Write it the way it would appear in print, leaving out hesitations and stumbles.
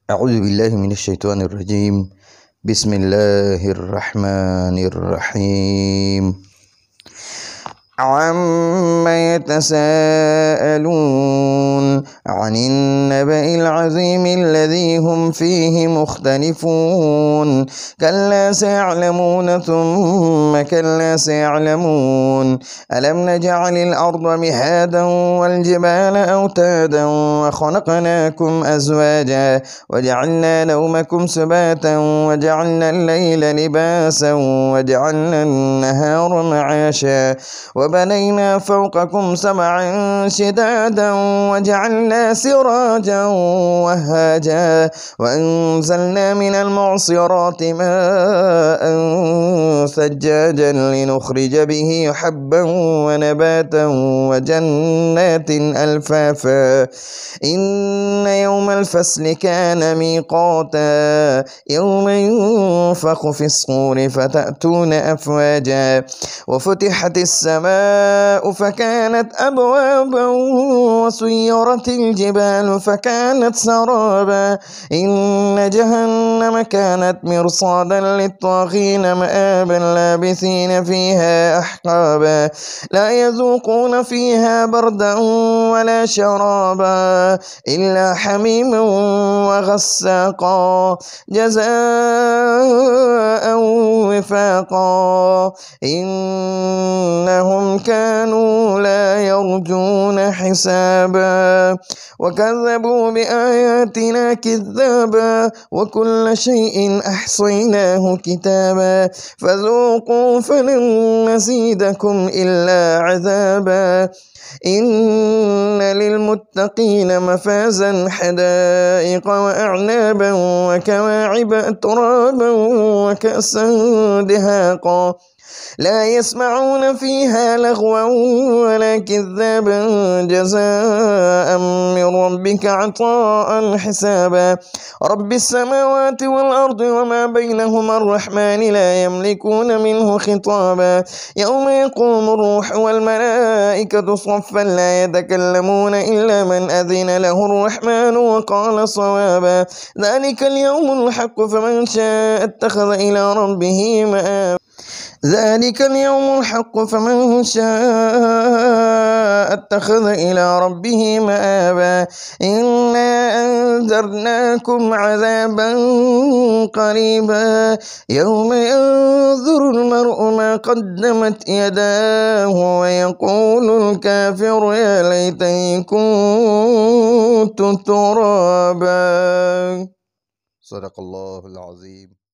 أعوذ بالله من الشيطان الرجيم. بسم الله الرحمن الرحيم. عما يتساءلون عن النبأ العظيم الذي هم فيه مختلفون كلا سيعلمون ثم كلا سيعلمون ألم نجعل الأرض مهادا والجبال أوتادا وخلقناكم أزواجا وجعلنا نومكم سباتا وجعلنا الليل لباسا وجعلنا النهار معاشا وبنينا فوقكم سبعا شدادا وجعلنا سراجا وهاجا وأنزلنا من المعصرات ماء ثجاجا لنخرج به حبا ونباتا وجنات ألفافا إن يوم الفصل كان ميقاتا يوم ينفخ في الصور فتأتون أفواجا وفتحت السماء فكانت أبوابا وسيرت الجبال فكانت سرابا إن جهنم كانت مرصادا للطاغين مآبا لابثين فيها أحقابا لا يذوقون فيها بردا ولا شرابا إلا حميما وغساقا جزاء وفاقا إنهم كانوا لا يرجون حسابا وكذبوا بآياتنا كذابا وكل شيء أحصيناه كتابا فذوقوا فلن نزيدكم إلا عذابا إن للمتقين مفازا حدائق وأعنابا وكواعب أترابا وكأسا دهاقا لا يسمعون فيها لغوا ولا كذابا جزاء من ربك عطاء حسابا رب السماوات والأرض وما بينهما الرحمن لا يملكون منه خطابا يوم يقوم الروح والملائكة صفا لا يتكلمون إلا من أذن له الرحمن وقال صوابا ذلك اليوم الحق فمن شاء اتخذ إلى ربه مآبا ذلك اليوم الحق فمن شاء اتخذ إلى ربه مآبا إنا أنذرناكم عذابا قريبا يوم ينظر المرء ما قدمت يداه ويقول الكافر يا ليتني كنت ترابا. صدق الله العظيم.